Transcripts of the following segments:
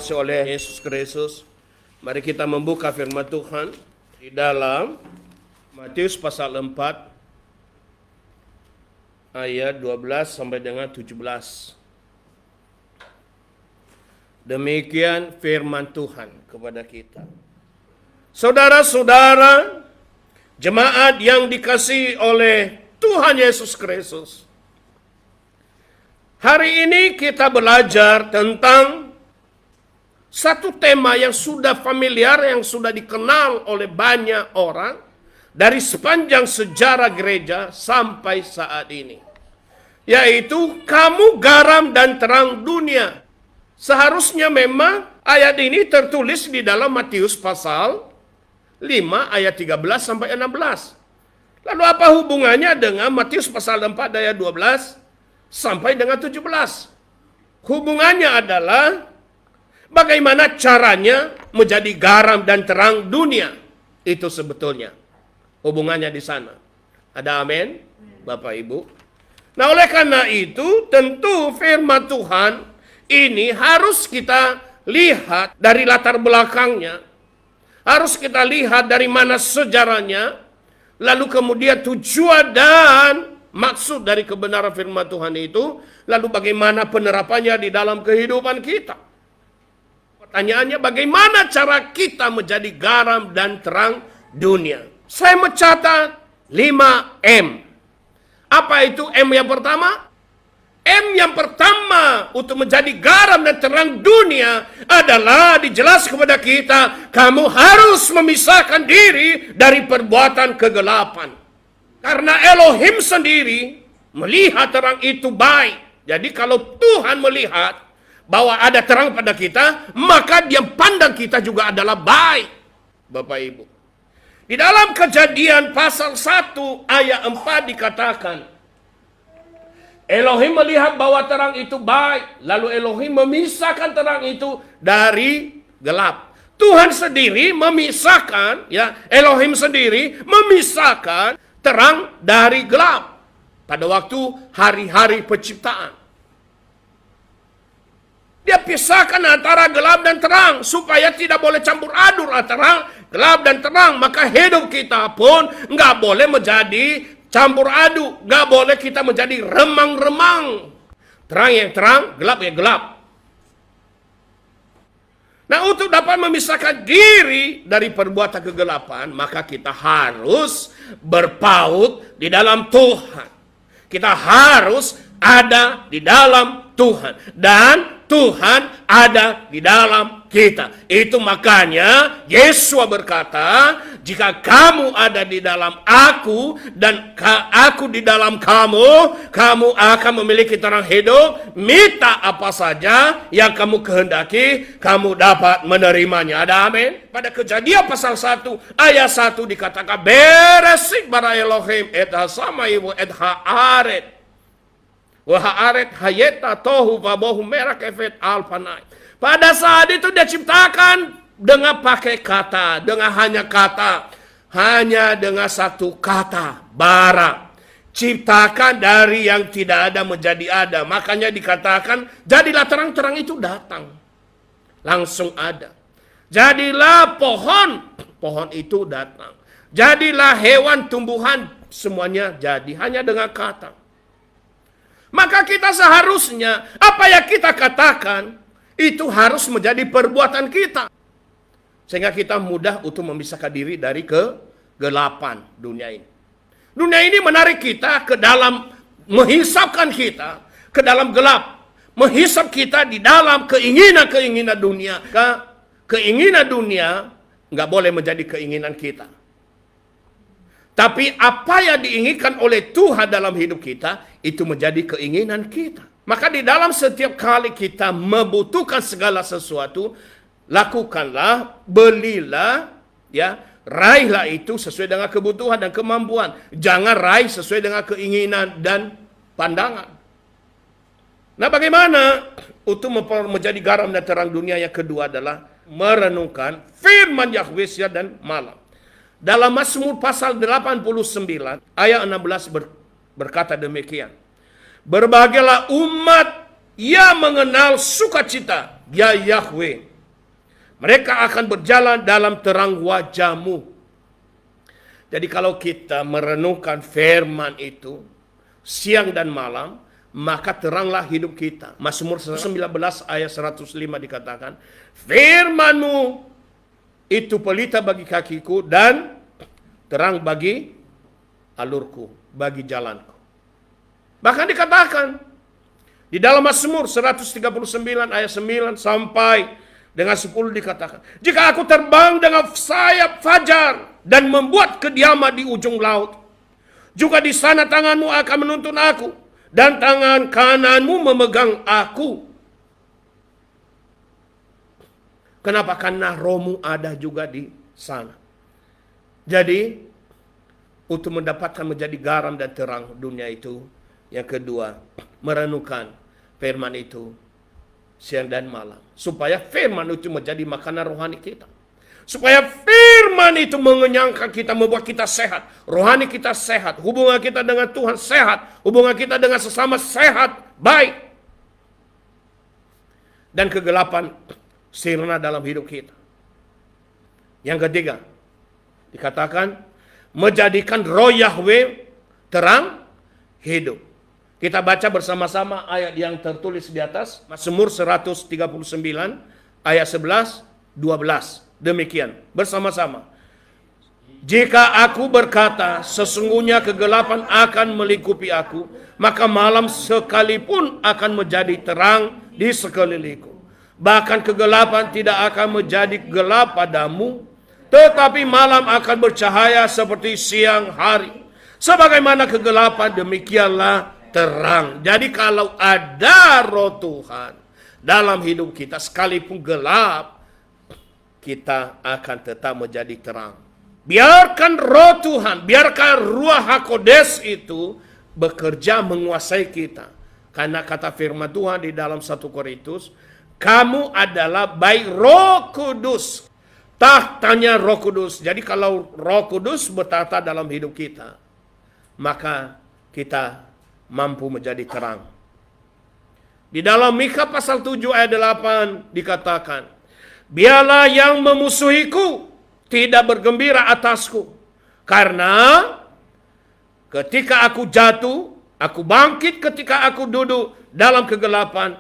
dikasih oleh Yesus Kristus, mari kita membuka firman Tuhan di dalam Matius pasal 4 ayat 12 sampai dengan 17. Demikian firman Tuhan kepada kita. Saudara-saudara, jemaat yang dikasihi oleh Tuhan Yesus Kristus, hari ini kita belajar tentang satu tema yang sudah familiar, yang sudah dikenal oleh banyak orang dari sepanjang sejarah gereja sampai saat ini, yaitu kamu garam dan terang dunia. Seharusnya memang ayat ini tertulis di dalam Matius pasal 5 ayat 13 sampai 16. Lalu apa hubungannya dengan Matius pasal 4 ayat 12 sampai dengan 17? Hubungannya adalah bagaimana caranya menjadi garam dan terang dunia. Itu sebetulnya hubungannya di sana. Ada amin, Bapak Ibu? Nah, oleh karena itu tentu firman Tuhan ini harus kita lihat dari latar belakangnya. Harus kita lihat dari mana sejarahnya. Lalu kemudian tujuan dan maksud dari kebenaran firman Tuhan itu. Lalu bagaimana penerapannya di dalam kehidupan kita. Pertanyaannya, bagaimana cara kita menjadi garam dan terang dunia? Saya mencatat 5M. Apa itu M yang pertama? M yang pertama untuk menjadi garam dan terang dunia adalah dijelaskan kepada kita, kamu harus memisahkan diri dari perbuatan kegelapan. Karena Elohim sendiri melihat terang itu baik. Jadi kalau Tuhan melihat bahwa ada terang pada kita, maka dia pandang kita juga adalah baik. Bapak Ibu, di dalam Kejadian pasal 1 ayat 4 dikatakan, Elohim melihat bahwa terang itu baik, lalu Elohim memisahkan terang itu dari gelap. Tuhan sendiri memisahkan, ya, Elohim sendiri memisahkan terang dari gelap pada waktu hari-hari penciptaan. Dia pisahkan antara gelap dan terang supaya tidak boleh campur aduk antara gelap dan terang. Maka hidup kita pun nggak boleh menjadi campur aduk, nggak boleh kita menjadi remang-remang. Terang yang terang, gelap yang gelap. Nah, untuk dapat memisahkan diri dari perbuatan kegelapan, maka kita harus berpaut di dalam Tuhan. Kita harus ada di dalam Tuhan. Dan Tuhan ada di dalam kita. Itu makanya Yesus berkata, jika kamu ada di dalam aku dan aku di dalam kamu, kamu akan memiliki terang hidup. Minta apa saja yang kamu kehendaki, kamu dapat menerimanya. Ada amin? Pada Kejadian pasal 1 ayat 1 dikatakan, beresik bara Elohim et ha-samai wa et ha-aret. Wahaaret hayeta tohu wabohu merak efet alpanai. Pada saat itu dia ciptakan dengan pakai kata, dengan hanya kata, hanya dengan satu kata, bara. Ciptakan dari yang tidak ada menjadi ada. Makanya dikatakan, jadilah terang-terang itu datang. Langsung ada. Jadilah pohon, pohon itu datang. Jadilah hewan, tumbuhan, semuanya jadi. Hanya dengan kata. Maka kita seharusnya, apa yang kita katakan, itu harus menjadi perbuatan kita. Sehingga kita mudah untuk memisahkan diri dari kegelapan dunia ini. Dunia ini menarik kita ke dalam, menghisapkan kita ke dalam gelap. Menghisap kita di dalam keinginan-keinginan dunia. Keinginan dunia nggak boleh menjadi keinginan kita. Tapi apa yang diinginkan oleh Tuhan dalam hidup kita, itu menjadi keinginan kita. Maka di dalam setiap kali kita membutuhkan segala sesuatu, lakukanlah, belilah, ya, raihlah itu sesuai dengan kebutuhan dan kemampuan. Jangan raih sesuai dengan keinginan dan pandangan. Nah, bagaimana untuk menjadi garam dan terang dunia? Yang kedua adalah merenungkan firman Yahweh siang dan malam. Dalam Mazmur pasal 89 ayat 16 berkata demikian. Berbahagialah umat yang mengenal sukacita, ya Yahweh, Mereka akan berjalan dalam terang wajah-Mu. Jadi kalau kita merenungkan firman itu siang dan malam, maka teranglah hidup kita. Mazmur 19 ayat 105 dikatakan, firman-Mu itu pelita bagi kakiku dan terang bagi alurku, bagi jalanku. Bahkan dikatakan di dalam Mazmur 139 ayat 9 sampai dengan 10 dikatakan, jika aku terbang dengan sayap fajar dan membuat kediaman di ujung laut, juga di sana tangan-Mu akan menuntun aku dan tangan kanan-Mu memegang aku. Kenapa? Karena Roh-Mu ada juga di sana. Jadi untuk mendapatkan menjadi garam dan terang dunia itu, yang kedua, merenungkan firman itu siang dan malam. Supaya firman itu menjadi makanan rohani kita. Supaya firman itu mengenyangkan kita, membuat kita sehat. Rohani kita sehat. Hubungan kita dengan Tuhan sehat. Hubungan kita dengan sesama sehat, baik. Dan kegelapan sirna dalam hidup kita. Yang ketiga, dikatakan menjadikan roh Yahweh terang hidup. Kita baca bersama-sama ayat yang tertulis di atas. Mazmur 139 ayat 11, 12. Demikian, bersama-sama. Jika aku berkata, sesungguhnya kegelapan akan melingkupi aku, maka malam sekalipun akan menjadi terang di sekelilingku. Bahkan kegelapan tidak akan menjadi gelap padamu, tetapi malam akan bercahaya seperti siang hari. Sebagaimana kegelapan, demikianlah terang. Jadi kalau ada roh Tuhan dalam hidup kita, sekalipun gelap, kita akan tetap menjadi terang. Biarkan roh Tuhan, biarkan Ruach HaKodes itu bekerja menguasai kita. Karena kata firman Tuhan di dalam 1 Korintus, kamu adalah baik Roh Kudus, tahtanya Roh Kudus. Jadi kalau Roh Kudus bertahta dalam hidup kita, maka kita mampu menjadi terang. Di dalam Mikha pasal 7 ayat 8 dikatakan, biarlah yang memusuhiku tidak bergembira atasku, karena ketika aku jatuh, aku bangkit ketika aku duduk dalam kegelapan,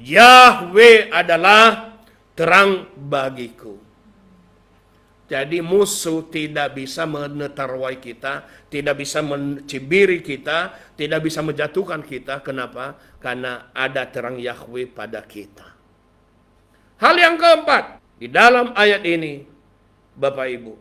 Yahweh adalah terang bagiku. Jadi musuh tidak bisa menertawai kita, tidak bisa mencibiri kita, tidak bisa menjatuhkan kita. Kenapa? Karena ada terang Yahweh pada kita. Hal yang keempat, di dalam ayat ini, Bapak Ibu,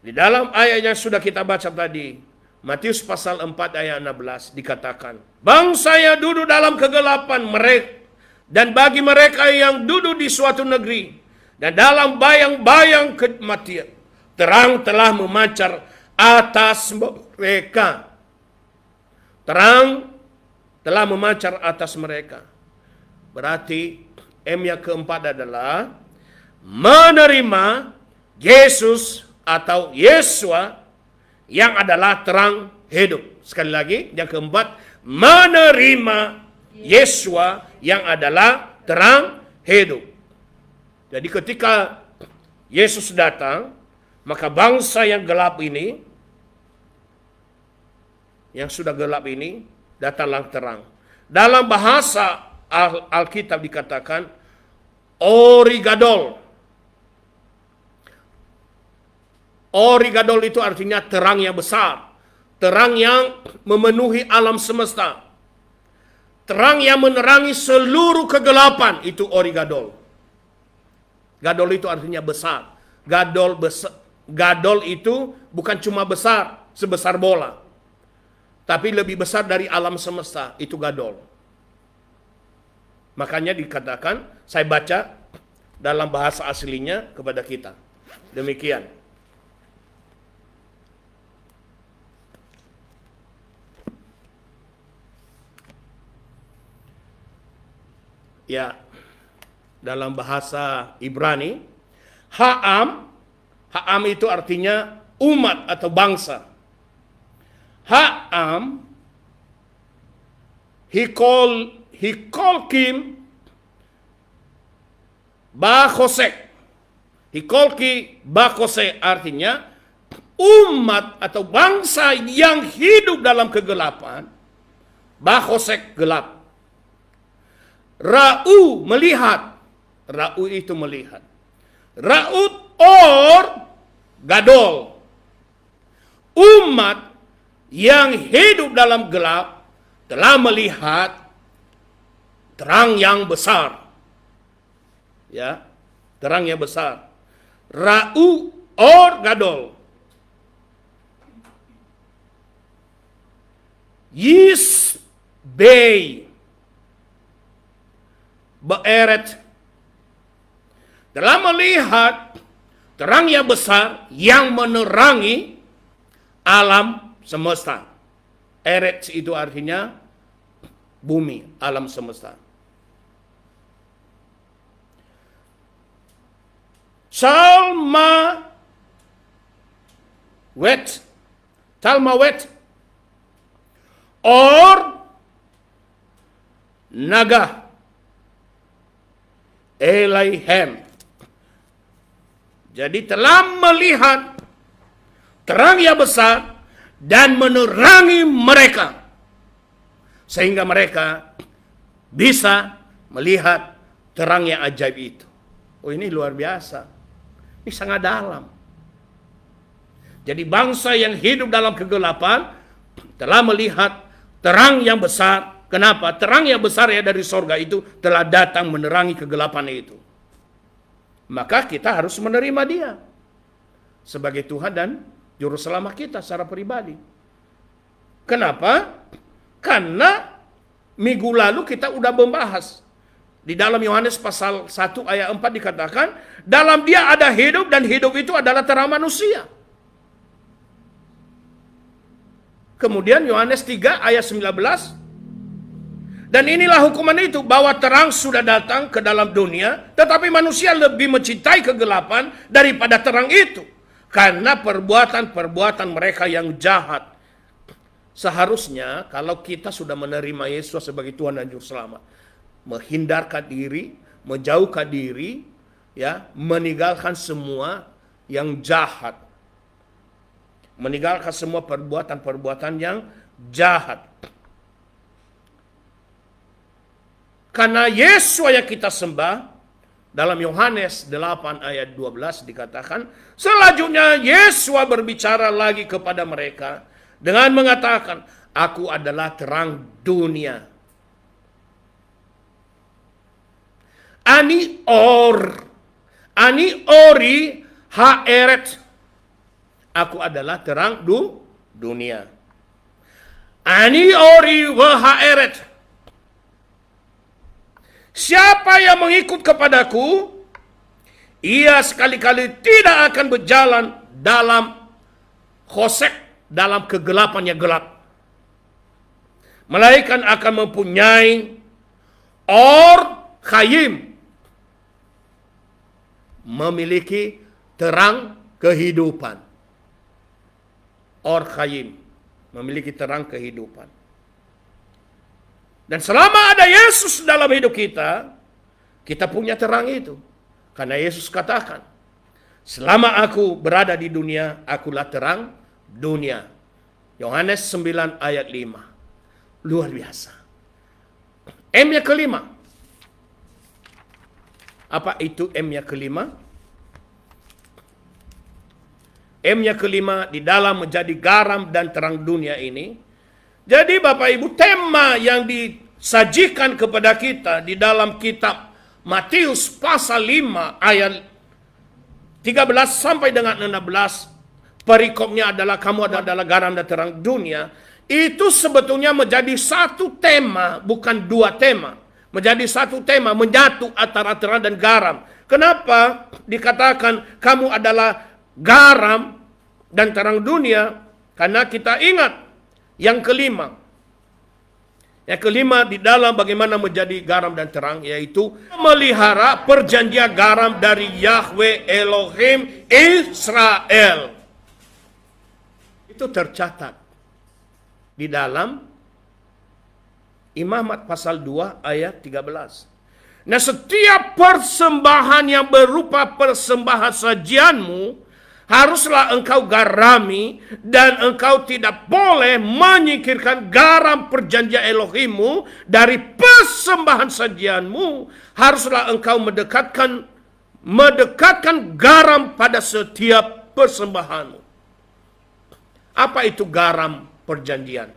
di dalam ayat yang sudah kita baca tadi, Matius pasal 4 ayat 16 dikatakan, bangsa yang duduk dalam kegelapan mereka, dan bagi mereka yang duduk di suatu negeri, dan dalam bayang-bayang kematian, terang telah memancar atas mereka. Terang telah memancar atas mereka. Berarti M yang keempat adalah menerima Yesus atau Yesua yang adalah terang hidup. Sekali lagi, yang keempat, menerima Yesua yang adalah terang hidup. Jadi ketika Yesus datang, maka bangsa yang gelap ini, yang sudah gelap ini, datanglah terang. Dalam bahasa Alkitab dikatakan, Origadol. Origadol itu artinya terang yang besar. Terang yang memenuhi alam semesta. Terang yang menerangi seluruh kegelapan, itu Origadol. Gadol itu artinya besar. Gadol itu bukan cuma besar, sebesar bola. Tapi lebih besar dari alam semesta, itu gadol. Makanya dikatakan, saya baca dalam bahasa aslinya kepada kita. Demikian. Ya, dalam bahasa Ibrani, Ha'am itu artinya umat atau bangsa. Ha'am, Hikolkim, Bahosek. Hikolki bakose artinya umat atau bangsa yang hidup dalam kegelapan. Bahosek gelap. Ra'u melihat. Ra'u itu melihat. Ra'ut or gadol. Umat yang hidup dalam gelap telah melihat terang yang besar. Ya, terang yang besar. Ra'u or gadol. Yis Bay Beeret telah melihat terang yang besar yang menerangi alam semesta. Eret itu artinya bumi, alam semesta. Talma wet or naga Elaihem. Jadi telah melihat terang yang besar dan menerangi mereka. Sehingga mereka bisa melihat terang yang ajaib itu. Oh, ini luar biasa. Ini sangat dalam. Jadi bangsa yang hidup dalam kegelapan telah melihat terang yang besar. Kenapa? Terang yang besar ya dari sorga itu telah datang menerangi kegelapan itu. Maka kita harus menerima dia sebagai Tuhan dan Juru Selamat kita secara pribadi. Kenapa? Karena minggu lalu kita udah membahas. Di dalam Yohanes pasal 1 ayat 4 dikatakan, dalam dia ada hidup dan hidup itu adalah terang manusia. Kemudian Yohanes 3 ayat 19, dan inilah hukuman itu, bahwa terang sudah datang ke dalam dunia, tetapi manusia lebih mencintai kegelapan daripada terang itu, karena perbuatan-perbuatan mereka yang jahat. Seharusnya kalau kita sudah menerima Yesus sebagai Tuhan dan Juru Selamat, menghindarkan diri, menjauhkan diri, ya, meninggalkan semua yang jahat, meninggalkan semua perbuatan-perbuatan yang jahat. Karena Yesus yang kita sembah, dalam Yohanes 8 ayat 12 dikatakan, selanjutnya Yesus berbicara lagi kepada mereka dengan mengatakan, aku adalah terang dunia. Ani ori haeret. Aku adalah terang dunia. Ani ori wa haeret. Siapa yang mengikut kepadaku, ia sekali-kali tidak akan berjalan dalam khosek, dalam kegelapan yang gelap, melainkan akan mempunyai or khayim, memiliki terang kehidupan. Or khayim, memiliki terang kehidupan. Dan selama ada Yesus dalam hidup kita, kita punya terang itu. Karena Yesus katakan, selama aku berada di dunia, akulah terang dunia. Yohanes 9 ayat 5. Luar biasa. M-nya kelima. Apa itu M-nya kelima? M-nya kelima di dalam menjadi garam dan terang dunia ini. Jadi Bapak Ibu, tema yang disajikan kepada kita di dalam kitab Matius pasal 5 ayat 13 sampai dengan 16, perikopnya adalah kamu adalah garam dan terang dunia. Itu sebetulnya menjadi satu tema, bukan dua tema. Menjadi satu tema, menyatu antara terang dan garam. Kenapa dikatakan kamu adalah garam dan terang dunia? Karena kita ingat yang kelima. Yang kelima di dalam bagaimana menjadi garam dan terang, yaitu memelihara perjanjian garam dari Yahweh Elohim Israel. Itu tercatat di dalam Imamat pasal 2 ayat 13. Nah, setiap persembahan yang berupa persembahan sajianmu haruslah engkau garami, dan engkau tidak boleh menyingkirkan garam perjanjian Elohimmu dari persembahan sajianmu. Haruslah engkau mendekatkan garam pada setiap persembahanmu. Apa itu garam perjanjian?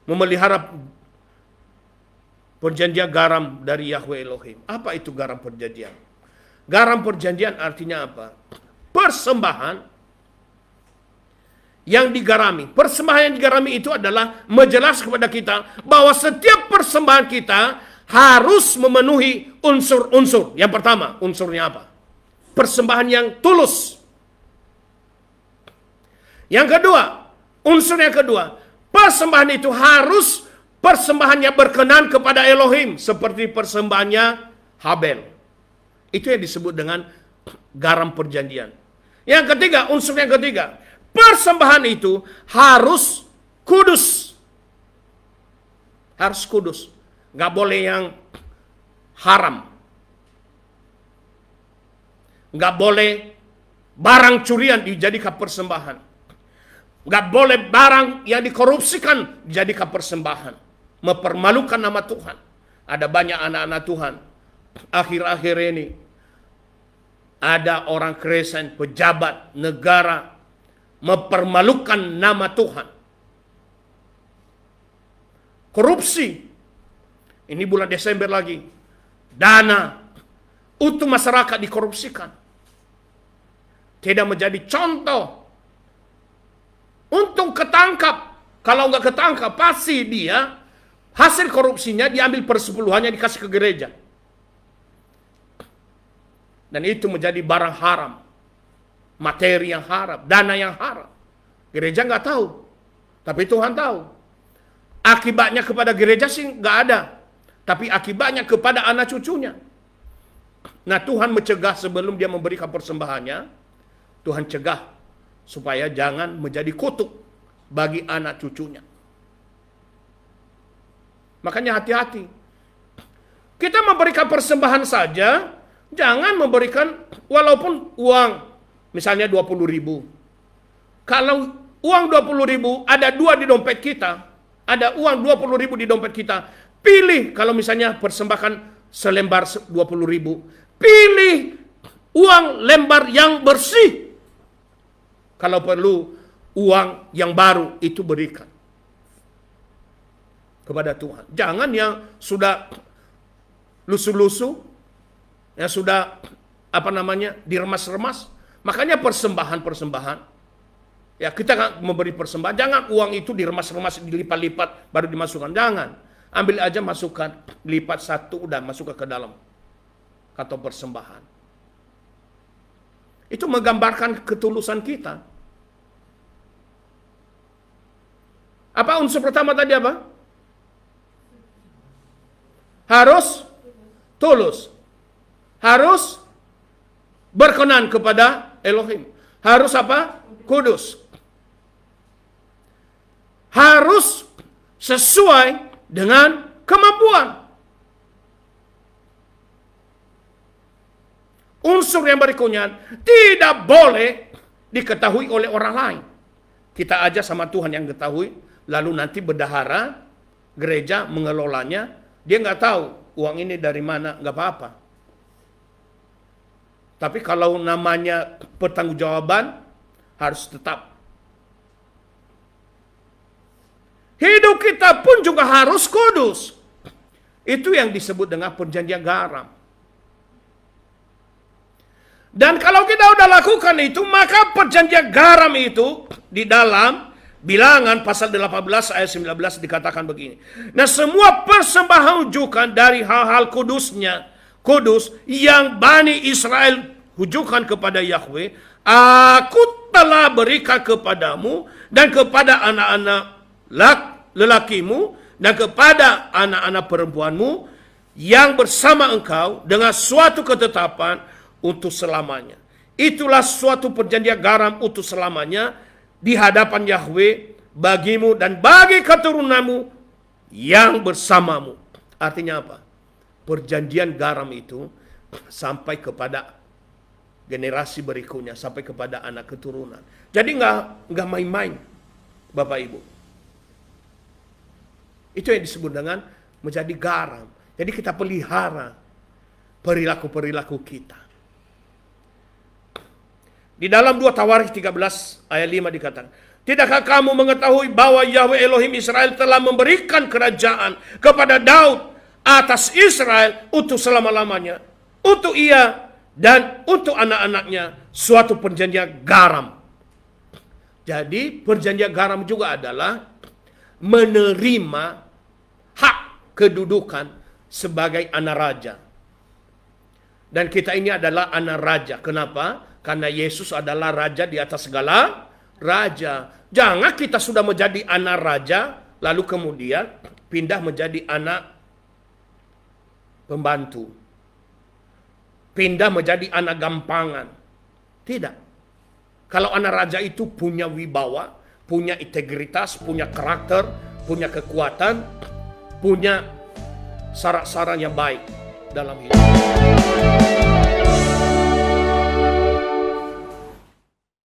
Memelihara perjanjian garam dari Yahweh Elohim. Apa itu garam perjanjian? Garam perjanjian artinya apa? Persembahan yang digarami. Persembahan yang digarami itu adalah menjelaskan kepada kita bahwa setiap persembahan kita harus memenuhi unsur-unsur. Yang pertama, unsurnya apa? Persembahan yang tulus. Yang kedua, unsur yang kedua, persembahan itu harus persembahannya berkenan kepada Elohim, seperti persembahannya Habel. Itu yang disebut dengan garam perjanjian. Yang ketiga, unsur yang ketiga, persembahan itu harus kudus. Harus kudus. Nggak boleh yang haram. Nggak boleh barang curian dijadikan persembahan. Nggak boleh barang yang dikorupsikan dijadikan persembahan. Mempermalukan nama Tuhan. Ada banyak anak-anak Tuhan akhir-akhir ini, ada orang Kristen, pejabat negara, mempermalukan nama Tuhan. Korupsi. Ini bulan Desember lagi. Dana untuk masyarakat dikorupsikan. Tidak menjadi contoh. Untung ketangkap. Kalau nggak ketangkap, pasti dia hasil korupsinya diambil persepuluhannya dikasih ke gereja. Dan itu menjadi barang haram. Materi yang haram. Dana yang haram. Gereja nggak tahu. Tapi Tuhan tahu. Akibatnya kepada gereja sih nggak ada. Tapi akibatnya kepada anak cucunya. Nah, Tuhan mencegah sebelum dia memberikan persembahannya. Tuhan cegah. Supaya jangan menjadi kutuk bagi anak cucunya. Makanya hati-hati. Kita memberikan persembahan saja. Jangan memberikan walaupun uang misalnya 20.000. Kalau uang 20.000 ada 2 di dompet kita, ada uang 20.000 di dompet kita, pilih kalau misalnya persembahkan selembar 20.000, pilih uang lembar yang bersih. Kalau perlu uang yang baru itu berikan kepada Tuhan. Jangan yang sudah lusuh-lusuh, yang sudah diremas-remas. Makanya persembahan. Ya, kita memberi persembahan, jangan uang itu diremas-remas, dilipat-lipat baru dimasukkan. Jangan. Ambil aja, masukkan, lipat satu udah masuk ke dalam kantong persembahan. Itu menggambarkan ketulusan kita. Apa unsur pertama tadi apa? Harus tulus. Harus berkenan kepada Elohim. Harus apa? Kudus. Harus sesuai dengan kemampuan. Unsur yang berikutnya tidak boleh diketahui oleh orang lain. Kita aja sama Tuhan yang ketahui, lalu nanti bendahara gereja mengelolanya, dia nggak tahu uang ini dari mana, nggak apa-apa. Tapi kalau namanya pertanggungjawaban harus tetap. Hidup kita pun juga harus kudus. Itu yang disebut dengan perjanjian garam. Dan kalau kita udah lakukan itu, maka perjanjian garam itu di dalam Bilangan pasal 18 ayat 19 dikatakan begini. Nah, semua persembahan hujukan dari hal-hal kudus yang Bani Israel hujukan kepada Yahweh, aku telah berikan kepadamu dan kepada anak-anak lelakimu dan kepada anak-anak perempuanmu yang bersama engkau dengan suatu ketetapan untuk selamanya. Itulah suatu perjanjian garam untuk selamanya di hadapan Yahweh bagimu dan bagi keturunanmu yang bersamamu. Artinya apa? perjanjian garam itu sampai kepada generasi berikutnya, sampai kepada anak keturunan. Jadi nggak main-main, Bapak Ibu. Itu yang disebut dengan menjadi garam. Jadi kita pelihara perilaku-perilaku kita. Di dalam 2 Tawarikh 13 ayat 5 dikatakan, tidakkah kamu mengetahui bahwa Yahweh Elohim Israel telah memberikan kerajaan kepada Daud atas Israel untuk selama-lamanya, untuk ia dan untuk anak-anaknya suatu perjanjian garam. Jadi perjanjian garam juga adalah menerima hak kedudukan sebagai anak raja. Dan kita ini adalah anak raja. Kenapa? Karena Yesus adalah raja di atas segala raja. Jangan kita sudah menjadi anak raja, lalu kemudian pindah menjadi anak pembantu. Pindah menjadi anak gampangan. Tidak. Kalau anak raja itu punya wibawa, punya integritas, punya karakter, punya kekuatan, punya syarat-syarat yang baik dalam hidup.